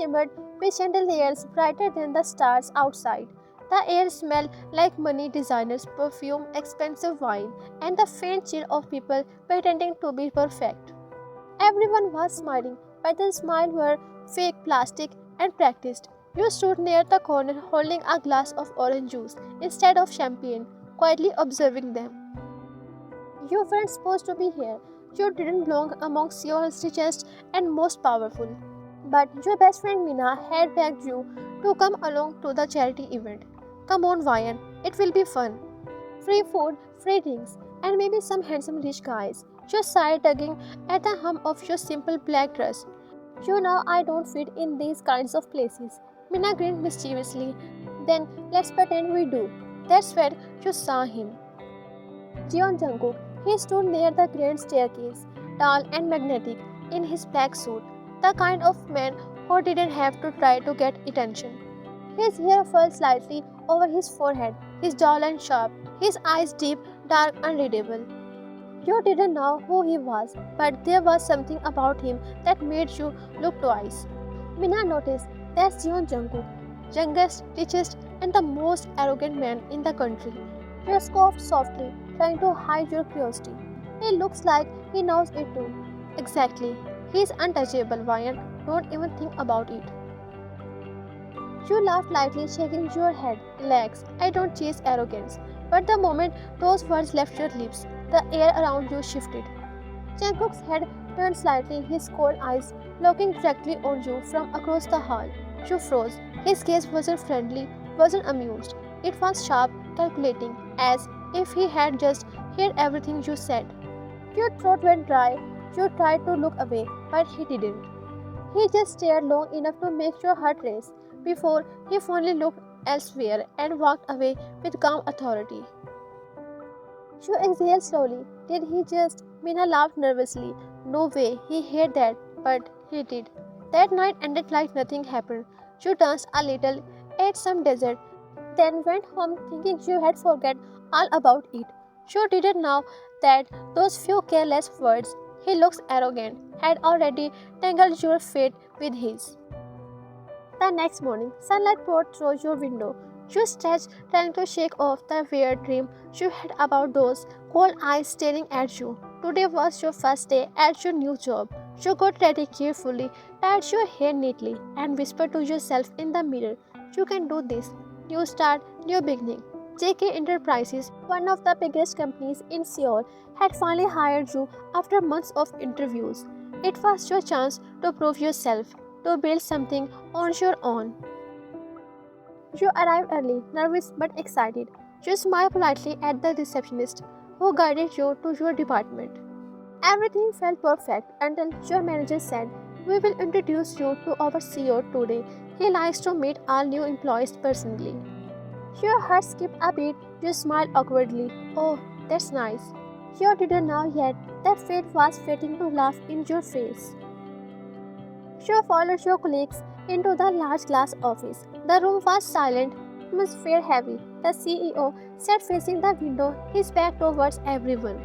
shimmered with chandeliers brighter than the stars outside. The air smelled like money, designers' perfume, expensive wine, and the faint chill of people pretending to be perfect. Everyone was smiling, but the smiles were fake, plastic, and practiced. You stood near the corner holding a glass of orange juice instead of champagne, quietly observing them. You weren't supposed to be here. You didn't belong amongst your richest and most powerful. But your best friend Mina had begged you to come along to the charity event. Come on, Ryan, it will be fun. Free food, free drinks, and maybe some handsome rich guys. You sighed, tugging at the hem of your simple black dress. You know I don't fit in these kinds of places. Mina grinned mischievously. Then let's pretend we do. That's when you saw him. Jungkook. He stood near the grand staircase, tall and magnetic, in his black suit, the kind of man who didn't have to try to get attention. His hair fell slightly over his forehead, his jawline sharp, his eyes deep, dark, unreadable. You didn't know who he was, but there was something about him that made you look twice. Mina noticed that's Jungkook, youngest, richest, and the most arrogant man in the country. You scoffed softly, trying to hide your curiosity. He looks like he knows it too. Exactly. He's untouchable, Ryan. Don't even think about it. You laughed lightly, shaking your head. Relax. I don't chase arrogance. But the moment those words left your lips, the air around you shifted. Jungkook's head turned slightly, his cold eyes looking directly on you from across the hall. You froze. His gaze wasn't friendly, wasn't amused. It was sharp, calculating, as if he had just heard everything you said. Your throat went dry. You tried to look away, but he didn't. He just stared long enough to make your heart race before he finally looked elsewhere and walked away with calm authority. You exhaled slowly. Did he just? Mina laughed nervously. No way, he heard that, but he did. That night ended like nothing happened. You danced a little, ate some dessert, then went home thinking you had forgotten all about it. You didn't know that those few careless words, he looks arrogant, had already tangled your fate with his. The next morning, sunlight poured through your window. You stretched, trying to shake off the weird dream you had about those cold eyes staring at you. Today was your first day at your new job. You got ready carefully, tied your hair neatly, and whispered to yourself in the mirror, "You can do this. New start, new beginning." JK Enterprises, one of the biggest companies in Seoul, had finally hired you after months of interviews. It was your chance to prove yourself, to build something on your own. You arrived early, nervous but excited. You smiled politely at the receptionist, who guided you to your department. Everything felt perfect until your manager said, "We will introduce you to our CEO today. He likes to meet all new employees personally." Your heart skipped a beat. You smiled awkwardly. "Oh, that's nice." You didn't know yet that fate was waiting to laugh in your face. You followed your colleagues into the large glass office. The room was silent, atmosphere heavy. The CEO sat facing the window, his back towards everyone.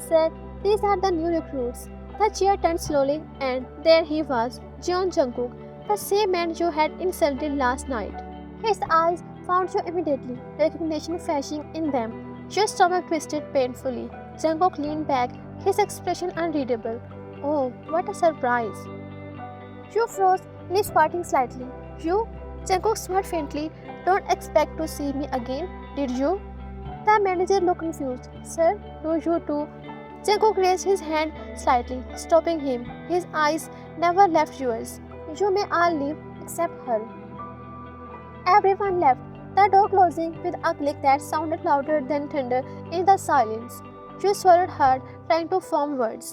"Sir, these are the new recruits." The chair turned slowly, and there he was, Jungkook, the same man you had insulted last night. His eyes found you immediately, recognition flashing in them. Your stomach twisted painfully. Jungkook leaned back, his expression unreadable. "Oh, what a surprise." You froze, lips parting slightly. "You?" Jungkook smiled faintly. "Don't expect to see me again, did you?" The manager looked confused. "Sir, do you too?" Jungkook raised his hand slightly, stopping him. His eyes never left yours. "You may all leave except her." Everyone left, the door closing with a click that sounded louder than thunder in the silence. You swallowed hard, trying to form words.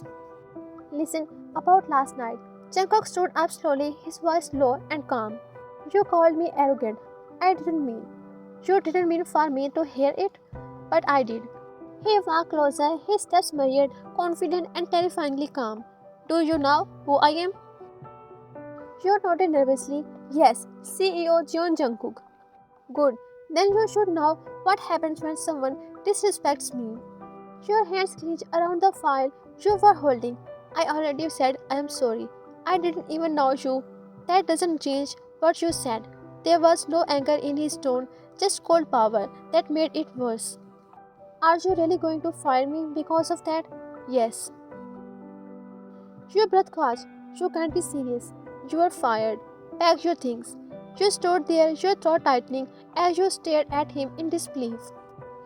"Listen, about last night." Jungkook stood up slowly, his voice low and calm. "You called me arrogant. I didn't mean. You didn't mean for me to hear it, but I did." He walked closer, his steps measured, confident and terrifyingly calm. "Do you know who I am?" You nodded nervously. "Yes, CEO Jungkook." "Good. Then you should know what happens when someone disrespects me." Your hands clenched around the file you were holding. "I already said I am sorry. I didn't even know you." That doesn't change what you said. There was no anger in his tone, just cold power that made it worse. Are you really going to fire me because of that? Yes. Your breath caught. You can't be serious. You are fired. Pack your things. You stood there, your throat tightening as you stared at him in disbelief.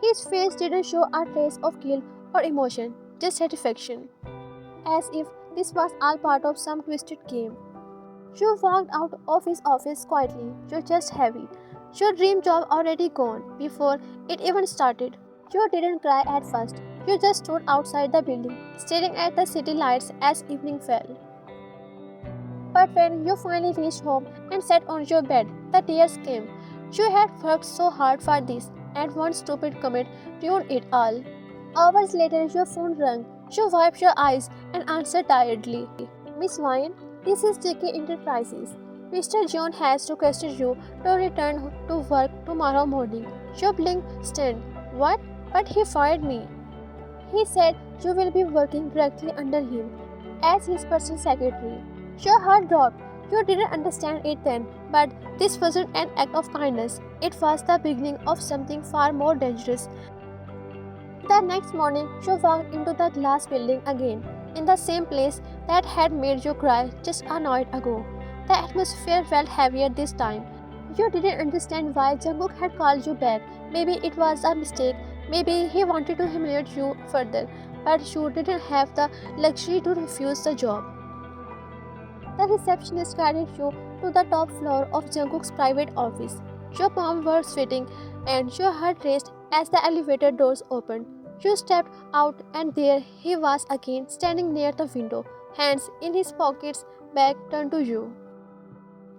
His face didn't show a trace of guilt or emotion, just satisfaction, as if this was all part of some twisted game. You walked out of his office quietly, your chest heavy, your dream job already gone before it even started. You didn't cry at first. You just stood outside the building, staring at the city lights as evening fell. But when you finally reached home and sat on your bed, the tears came. You had worked so hard for this, and one stupid comment ruined it all. Hours later, your phone rang. You wiped your eyes and answered tiredly. Miss Vine, this is JK Enterprises. Mr. John has requested you to return to work tomorrow morning. You blinked, stunned. What? But he fired me. He said you will be working directly under him as his personal secretary. Your heart dropped. You didn't understand it then, but this wasn't an act of kindness. It was the beginning of something far more dangerous. The next morning, you walked into the glass building again, in the same place that had made you cry just a night ago. The atmosphere felt heavier this time. You didn't understand why Jungkook had called you back. Maybe it was a mistake. Maybe he wanted to humiliate you further, but you didn't have the luxury to refuse the job. The receptionist carried you to the top floor of Jungkook's private office. Your palms were sweating and your heart raced as the elevator doors opened. You stepped out and there he was again, standing near the window, hands in his pockets, back turned to you.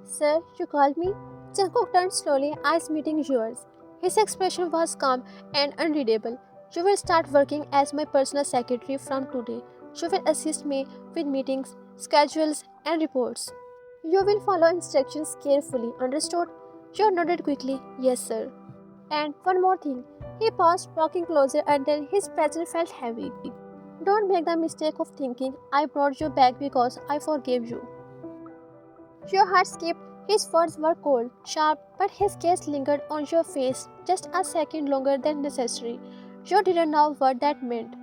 Sir, you called me? Jungkook turned slowly, eyes meeting yours. His expression was calm and unreadable. You will start working as my personal secretary from today. You will assist me with meetings, schedules, and reports. You will follow instructions carefully, understood? You nodded quickly, yes, sir. And one more thing. He paused, walking closer until his presence felt heavy. Don't make the mistake of thinking I brought you back because I forgave you. Your heart skipped. His words were cold, sharp, but his gaze lingered on your face just a second longer than necessary. You didn't know what that meant.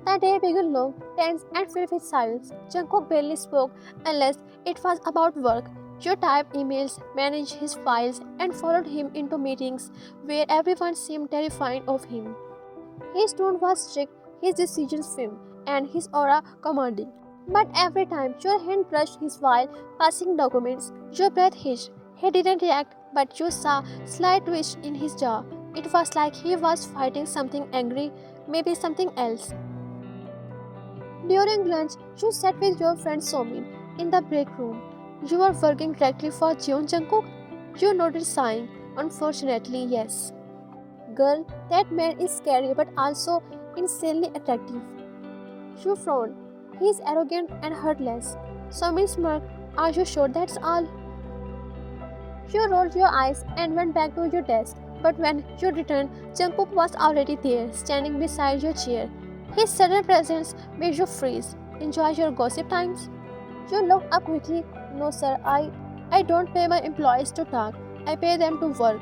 The day began long, tense, and filled with silence. Jungkook barely spoke unless it was about work. You typed emails, managed his files, and followed him into meetings where everyone seemed terrified of him. His tone was strict, his decisions firm, and his aura commanding. But every time your hand brushed his while passing documents, your breath hitched. He didn't react, but you saw slight twitch in his jaw. It was like he was fighting something angry, maybe something else. During lunch, you sat with your friend Somin in the break room. You were working directly for Jeon Jungkook? You nodded, sighing. Unfortunately, yes. Girl, that man is scary but also insanely attractive. You frowned. He is arrogant and heartless. Somin smirked. Are you sure that's all? You rolled your eyes and went back to your desk. But when you returned, Jungkook was already there, standing beside your chair. His sudden presence made you freeze. Enjoy your gossip times? You looked up quickly. No, sir, I don't pay my employees to talk. I pay them to work.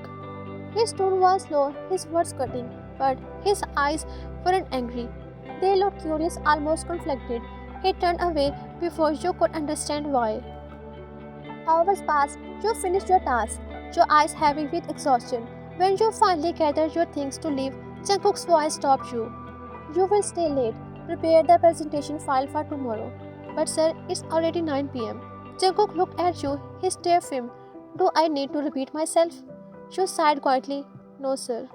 His tone was low, his words cutting, but his eyes weren't angry. They looked curious, almost conflicted. He turned away before you could understand why. Hours passed. You finished your task, your eyes heavy with exhaustion. When you finally gathered your things to leave, Jungkook's voice stopped you. You will stay late. Prepare the presentation file for tomorrow. But sir, it's already 9 p.m. Jungkook looked at you, his stare firm. Do I need to repeat myself? You sighed quietly. No, sir.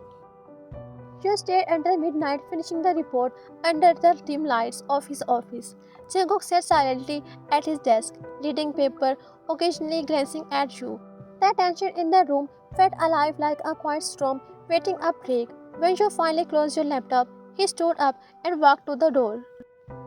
You stayed until midnight, finishing the report under the dim lights of his office. Jungkook sat silently at his desk, reading paper, occasionally glancing at you. The tension in the room felt alive like a quiet storm waiting a break. When you finally closed your laptop, he stood up and walked to the door.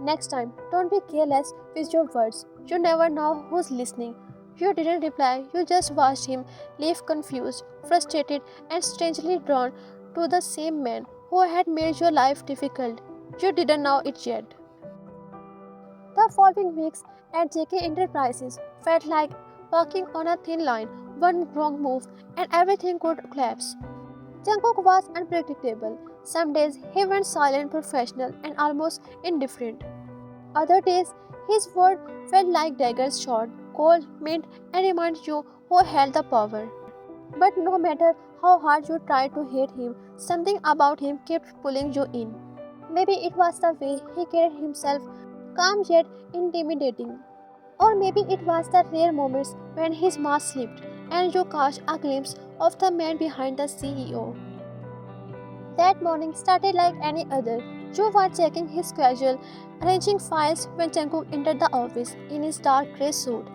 Next time, don't be careless with your words. You never know who's listening. You didn't reply, you just watched him leave confused, frustrated, and strangely drawn to the same man who had made your life difficult. You didn't know it yet. The following weeks at JK Enterprises felt like walking on a thin line. One wrong move and everything could collapse. Jungkook was unpredictable. Some days he went silent, professional, and almost indifferent. Other days, his words felt like daggers shot, cold, meant, and reminded you who held the power. But no matter how hard you tried to hate him, something about him kept pulling you in. Maybe it was the way he carried himself, calm yet intimidating. Or maybe it was the rare moments when his mask slipped and you caught a glimpse of the man behind the CEO. That morning started like any other. Joe was checking his schedule, arranging files when Jungkook entered the office in his dark grey suit,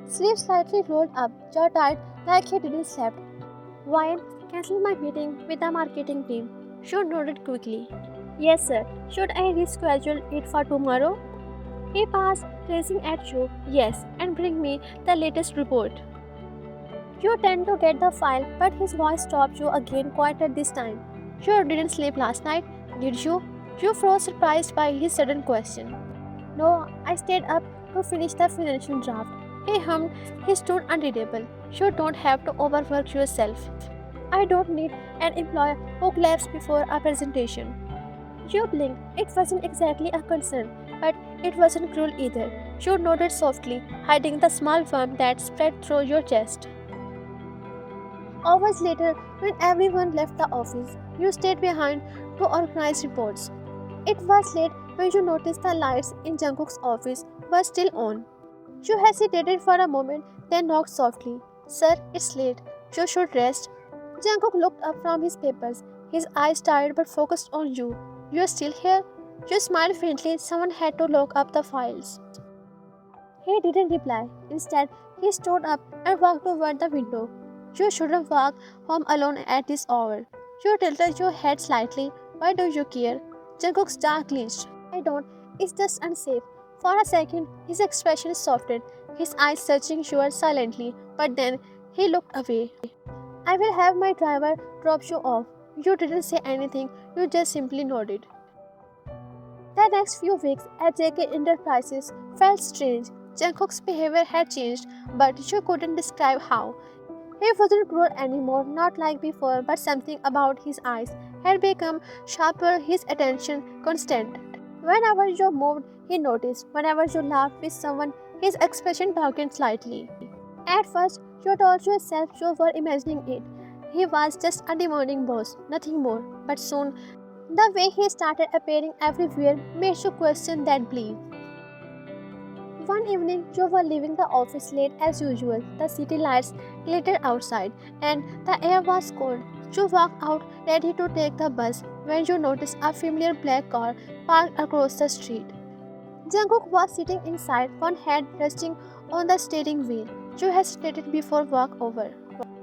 sleeves slightly rolled up, jaw tight like he didn't sleep. Ryan, cancel my meeting with the marketing team. Joe nodded quickly. Yes, sir. Should I reschedule it for tomorrow? He paused, gazing at Joe. Yes, and bring me the latest report. You tend to get the file, but his voice stopped you again quieter this time. You didn't sleep last night, did you? You froze surprised by his sudden question. No, I stayed up to finish the financial draft. He hummed, his tone unreadable. You don't have to overwork yourself. I don't need an employer who claps before a presentation. You blinked. It wasn't exactly a concern, but it wasn't cruel either. You nodded softly, hiding the small worm that spread through your chest. Hours later, when everyone left the office, you stayed behind to organize reports. It was late when you noticed the lights in Jungkook's office were still on. You hesitated for a moment, then knocked softly. Sir, it's late. You should rest. Jungkook looked up from his papers, his eyes tired but focused on you. You're still here? You smiled faintly. Someone had to lock up the files. He didn't reply. Instead, he stood up and walked toward the window. You shouldn't walk home alone at this hour. You tilted your head slightly. Why do you care? Jungkook's jaw clenched. I don't. It's just unsafe. For a second, his expression softened, his eyes searching yours silently, but then he looked away. I will have my driver drop you off. You didn't say anything, you just simply nodded. The next few weeks at JK Enterprises felt strange. Jungkook's behavior had changed, but you couldn't describe how. He wasn't cruel anymore, not like before, but something about his eyes had become sharper, his attention constant. Whenever you moved, he noticed. Whenever you laughed with someone, his expression darkened slightly. At first, you told yourself you were imagining it. He was just a demanding boss, nothing more. But soon, the way he started appearing everywhere made you question that belief. One evening, you were leaving the office late as usual. The city lights glittered outside, and the air was cold. You walked out, ready to take the bus, when you noticed a familiar black car parked across the street. Jungkook was sitting inside, one hand resting on the steering wheel. You hesitated before walk over.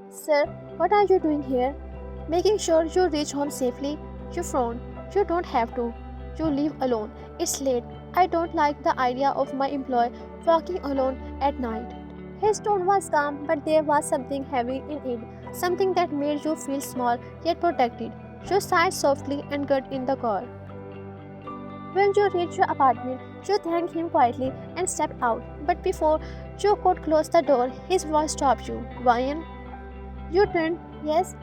Sir, what are you doing here? Making sure you reach home safely. You frowned. You don't have to. You leave alone. It's late. I don't like the idea of my employee walking alone at night. His tone was calm, but there was something heavy in it, something that made you feel small yet protected. You sighed softly and got in the car. When you reached your apartment, you thanked him quietly and stepped out. But before you could close the door, his voice stopped you. Ryan? You turned. Yes?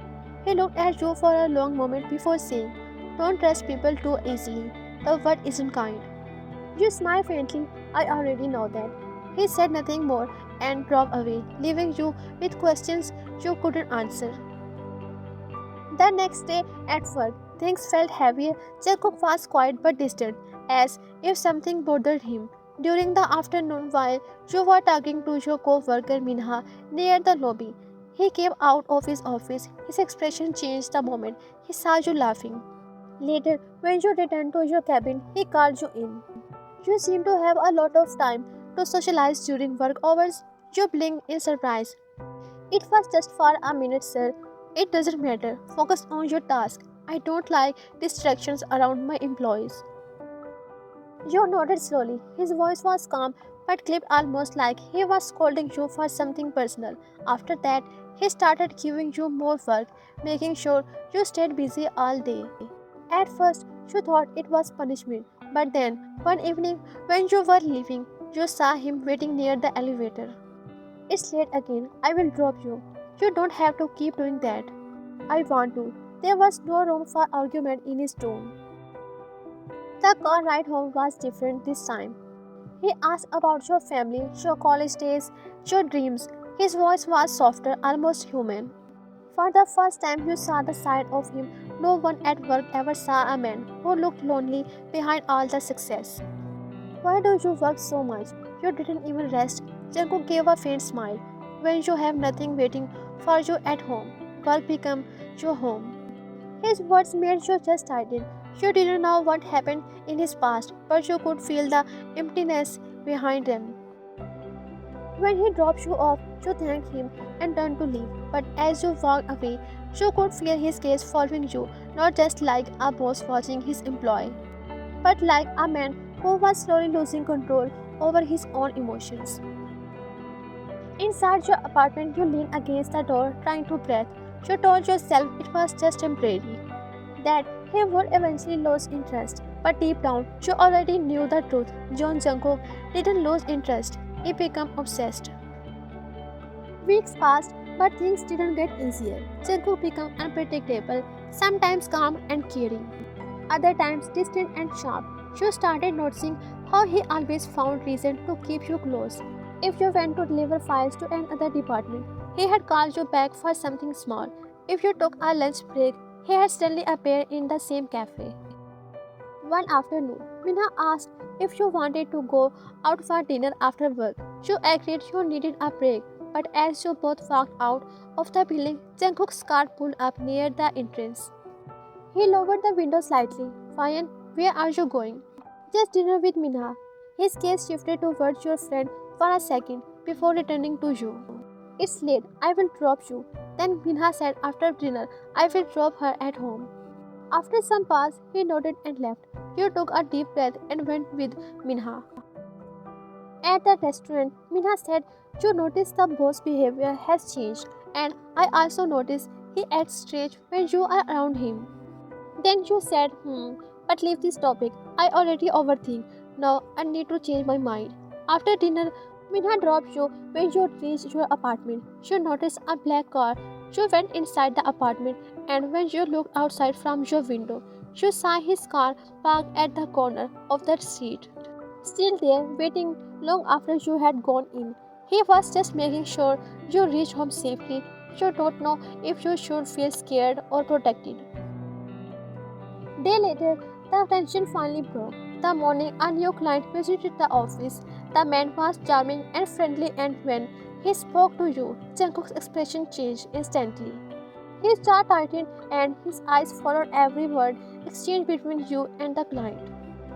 He looked at you for a long moment before saying, don't trust people too easily. The word isn't kind. You smiled faintly. I already know that. He said nothing more and drove away, leaving you with questions you couldn't answer. The next day at work, things felt heavier. Jungkook was quiet but distant, as if something bothered him. During the afternoon, while you were talking to your co-worker Minha near the lobby, he came out of his office. His expression changed the moment he saw you laughing. Later, when you returned to your cabin, he called you in. You seem to have a lot of time to socialize during work hours. You blinked in surprise. It was just for a minute, sir. It doesn't matter. Focus on your task. I don't like distractions around my employees. You nodded slowly. His voice was calm but clipped almost like he was scolding you for something personal. After that, he started giving you more work, making sure you stayed busy all day. At first, you thought it was punishment, but then, one evening when you were leaving, you saw him waiting near the elevator. It's late again. I will drop you. You don't have to keep doing that. I want to. There was no room for argument in his tone. The car ride home was different this time. He asked about your family, your college days, your dreams. His voice was softer, almost human. For the first time, you saw the side of him no one at work ever saw, a man who looked lonely behind all the success. Why do you work so much? You didn't even rest. Jungkook gave a faint smile. When you have nothing waiting for you at home, work becomes your home. His words made you just tighten. You didn't know what happened in his past, but you could feel the emptiness behind them. When he dropped you off, you thanked him and turned to leave. But as you walked away, you could feel his gaze following you, not just like a boss watching his employee, but like a man who was slowly losing control over his own emotions. Inside your apartment, you leaned against the door, trying to breathe. You told yourself it was just temporary, that he would eventually lose interest. But deep down, you already knew the truth. Jungkook didn't lose interest, he became obsessed. Weeks passed, but things didn't get easier. Jungkook became unpredictable, sometimes calm and caring, other times distant and sharp. You started noticing how he always found reason to keep you close. If you went to deliver files to another department, he had called you back for something small. If you took a lunch break, he had suddenly appeared in the same cafe. One afternoon, Minha asked if you wanted to go out for dinner after work. You agreed you needed a break, but as you both walked out of the building, Jungkook's car pulled up near the entrance. He lowered the window slightly. Fine, where are you going? Just dinner with Minha. His gaze shifted towards your friend for a second before returning to you. It's late, I will drop you. Then Minha said after dinner, I will drop her at home. After some pause, he nodded and left. You took a deep breath and went with Minha. At the restaurant, Minha said, you noticed the boss' behavior has changed, and I also noticed he acts strange when you are around him. Then you said, but leave this topic. I already overthink. Now I need to change my mind. After dinner, Minha dropped you when you reached your apartment. You noticed a black car. You went inside the apartment, and when you looked outside from your window, you saw his car parked at the corner of the street, still there, waiting long after you had gone in. He was just making sure you reached home safely. You don't know if you should feel scared or protected. Day later, the tension finally broke. The morning a new client visited the office. The man was charming and friendly, and when he spoke to you, Jungkook's expression changed instantly. His jaw tightened and his eyes followed every word exchanged between you and the client.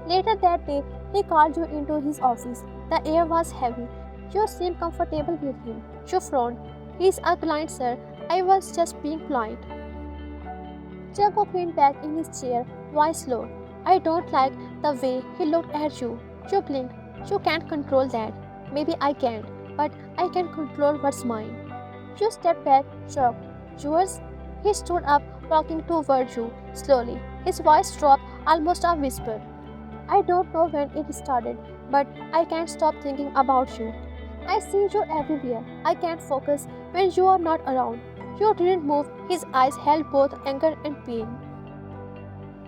Later that day, he called you into his office. The air was heavy. You seemed comfortable with him. You frowned. He's a client, sir. I was just being polite. Jungkook leaned back in his chair, voice low. I don't like the way he looked at you. You blinked. You can't control that. Maybe I can't, but I can control what's mine. You stepped back, shocked. Yours? He stood up, walking toward you, slowly. His voice dropped, almost a whisper. I don't know when it started, but I can't stop thinking about you. I see you everywhere. I can't focus when you are not around. You didn't move. His eyes held both anger and pain.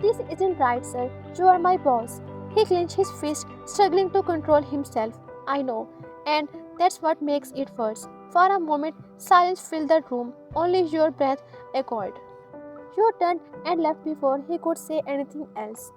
This isn't right, sir. You are my boss. He clenched his fist, struggling to control himself. I know, and that's what makes it worse. For a moment, silence filled the room. Only your breath echoed. You turned and left before he could say anything else.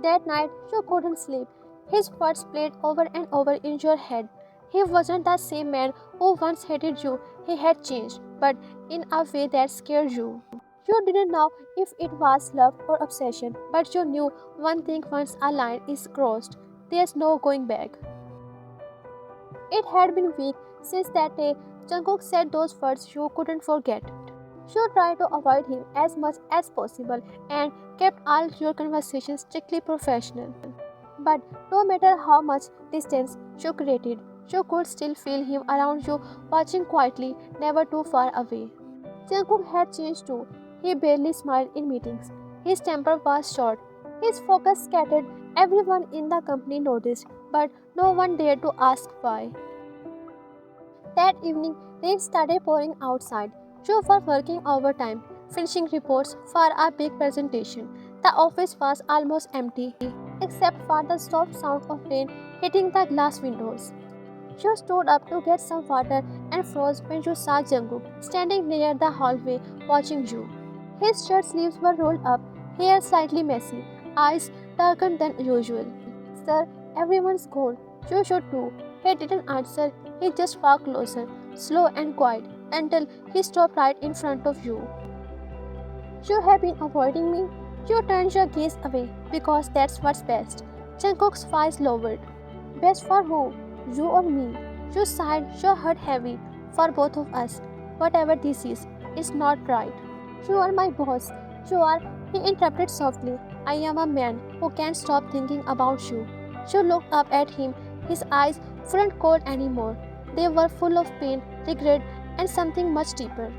That night, you couldn't sleep. His words played over and over in your head. He wasn't the same man who once hated you. He had changed, but in a way that scared you. You didn't know if it was love or obsession, but you knew one thing: once a line is crossed, there's no going back. It had been weeks since that day Jungkook said those words you couldn't forget. You tried to avoid him as much as possible and kept all your conversations strictly professional. But no matter how much distance you created, you could still feel him around you, watching quietly, never too far away. Jungkook had changed too. He barely smiled in meetings. His temper was short. His focus scattered. Everyone in the company noticed, but no one dared to ask why. That evening, rain started pouring outside. Joe was working overtime, finishing reports for a big presentation. The office was almost empty, except for the soft sound of rain hitting the glass windows. Joe stood up to get some water and froze when you saw Jungkook standing near the hallway watching you. His shirt sleeves were rolled up, hair slightly messy, eyes darker than usual. Sir, everyone's gone. You should too. He didn't answer. He just walked closer, slow and quiet, until he stopped right in front of you. You have been avoiding me? You turned your gaze away because that's what's best. Jungkook's voice lowered. Best for who? You or me? You sighed, your heart heavy. For both of us. Whatever this is, it's not right. You are my boss. You are, he interrupted softly. I am a man who can't stop thinking about you. You looked up at him. His eyes weren't cold anymore. They were full of pain, regret, and something much deeper.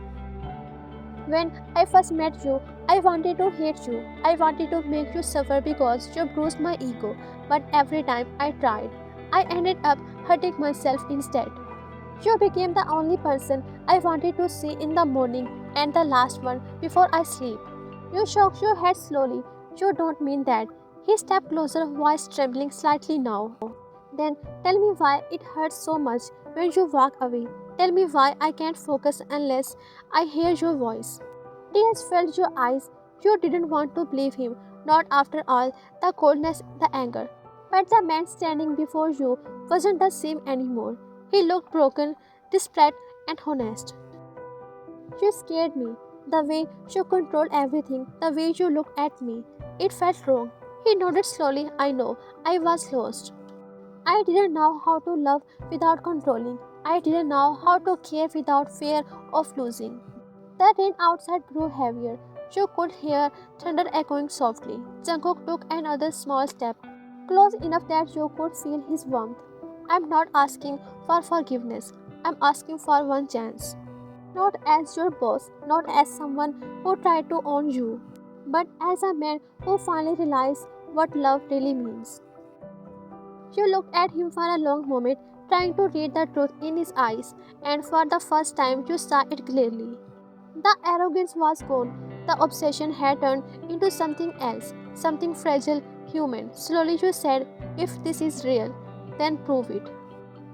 When I first met you, I wanted to hate you. I wanted to make you suffer because you bruised my ego. But every time I tried, I ended up hurting myself instead. You became the only person I wanted to see in the morning and the last one before I sleep. You shook your head slowly. You don't mean that. He stepped closer, voice trembling slightly now. Then tell me why it hurts so much when you walk away. Tell me why I can't focus unless I hear your voice. Tears filled your eyes. You didn't want to believe him, not after all the coldness, the anger. But the man standing before you wasn't the same anymore. He looked broken, desperate, and honest. You scared me. The way you controlled everything, the way you looked at me. It felt wrong. He nodded slowly. I know. I was lost. I didn't know how to love without controlling. I didn't know how to care without fear of losing. The rain outside grew heavier. You could hear thunder echoing softly. Jungkook took another small step, close enough that you could feel his warmth. I'm not asking for forgiveness. I'm asking for one chance. Not as your boss, not as someone who tried to own you, but as a man who finally realized what love really means. You looked at him for a long moment, trying to read the truth in his eyes, and for the first time you saw it clearly. The arrogance was gone. The obsession had turned into something else, something fragile, human. Slowly you said, if this is real, then prove it.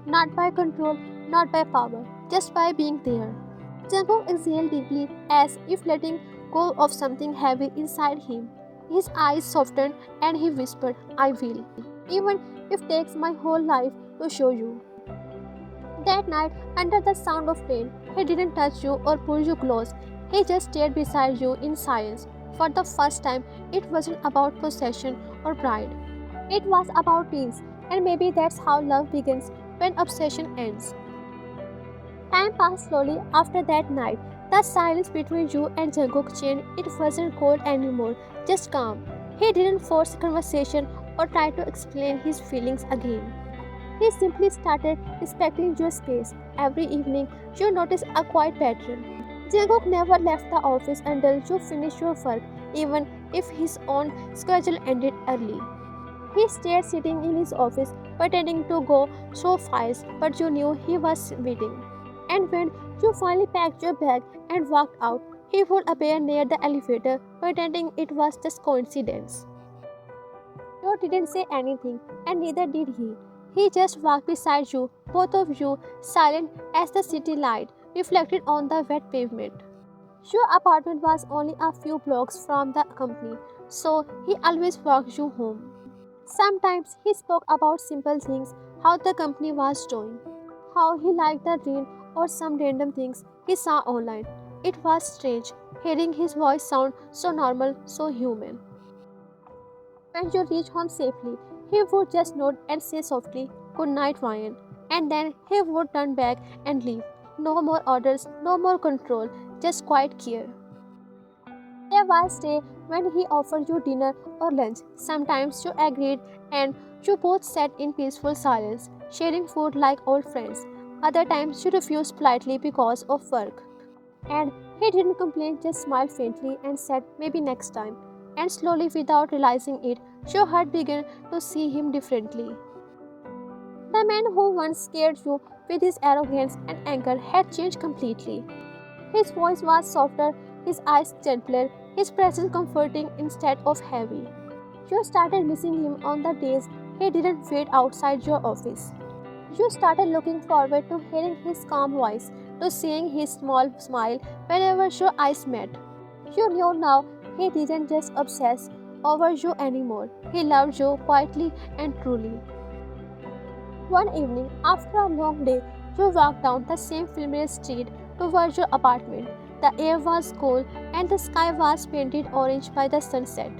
Not by control, not by power, just by being there. Jungkook exhaled deeply, as if letting go of something heavy inside him. His eyes softened and he whispered, I will. Even if it takes my whole life to show you. That night, under the sound of rain, he didn't touch you or pull you close. He just stayed beside you in silence. For the first time, it wasn't about possession or pride. It was about peace, and maybe that's how love begins when obsession ends. Time passed slowly after that night. The silence between you and Jungkook changed. It wasn't cold anymore, just calm. He didn't force conversation or try to explain his feelings again. He simply started respecting your space. Every evening, you noticed a quiet pattern. Jungkook never left the office until you finished your work, even if his own schedule ended early. He stayed sitting in his office, pretending to go through files, but you knew he was waiting. And when you finally packed your bag and walked out, he would appear near the elevator, pretending it was just coincidence. You didn't say anything, and neither did he. He just walked beside you, both of you silent as the city light reflected on the wet pavement. Your apartment was only a few blocks from the company, so he always walked you home. Sometimes he spoke about simple things, how the company was doing, how he liked the rain, or some random things he saw online. It was strange, hearing his voice sound so normal, so human. When you reached home safely, he would just nod and say softly, Good night, Ryan. And then he would turn back and leave. No more orders, no more control, just quiet care. There was a day when he offered you dinner or lunch. Sometimes you agreed and you both sat in peaceful silence, sharing food like old friends. Other times you refused politely because of work. And he didn't complain, just smiled faintly and said, maybe next time. And slowly, without realizing it, your heart began to see him differently. The man who once scared you with his arrogance and anger had changed completely. His voice was softer, his eyes gentler, his presence comforting instead of heavy. You started missing him on the days he didn't wait outside your office. You started looking forward to hearing his calm voice, to seeing his small smile whenever your eyes met. You knew now he didn't just obsess over you anymore. He loved you quietly and truly. One evening, after a long day, you walked down the same familiar street towards your apartment. The air was cool and the sky was painted orange by the sunset.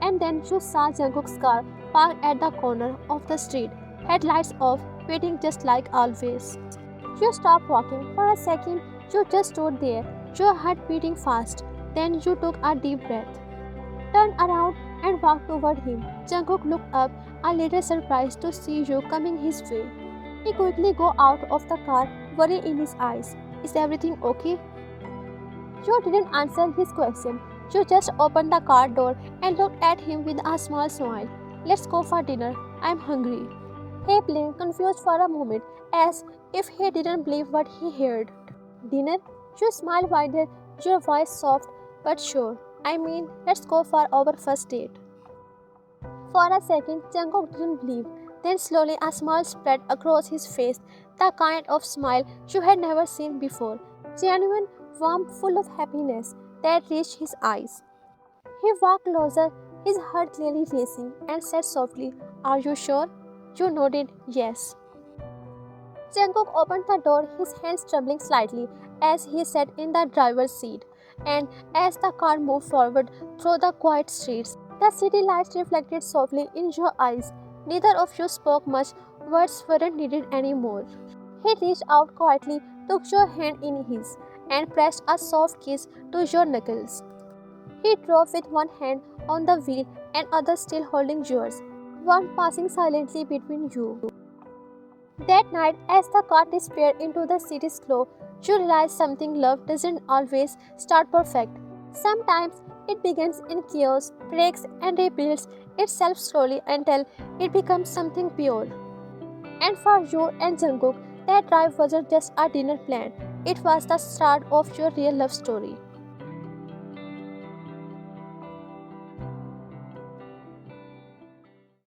And then you saw Jungkook's car parked at the corner of the street, headlights off, waiting just like always. You stopped walking for a second, you just stood there, your heart beating fast. Then you took a deep breath, turned around, and walked toward him. Jungkook looked up, a little surprised to see you coming his way. He quickly got out of the car, worry in his eyes. Is everything okay? You didn't answer his question. You just opened the car door and looked at him with a small smile. Let's go for dinner. I'm hungry. He blinked, confused for a moment, as if he didn't believe what he heard. Dinner? You smiled wider, your voice soft but sure. I mean, let's go for our first date. For a second, Jungkook didn't believe. Then slowly a smile spread across his face, the kind of smile you had never seen before. Genuine, warm, full of happiness that reached his eyes. He walked closer, his heart clearly racing, and said softly, Are you sure? You nodded, yes. Jungkook opened the door, his hands trembling slightly as he sat in the driver's seat. And as the car moved forward through the quiet streets, the city lights reflected softly in your eyes. Neither of you spoke much, words weren't needed anymore. He reached out quietly, took your hand in his, and pressed a soft kiss to your knuckles. He drove with one hand on the wheel and other still holding yours, one passing silently between you. That night, as the car disappeared into the city's glow, you realized something: love doesn't always start perfect. Sometimes it begins in chaos, breaks, and rebuilds itself slowly until it becomes something pure. And for you and Jungkook, that drive wasn't just a dinner plan, it was the start of your real love story.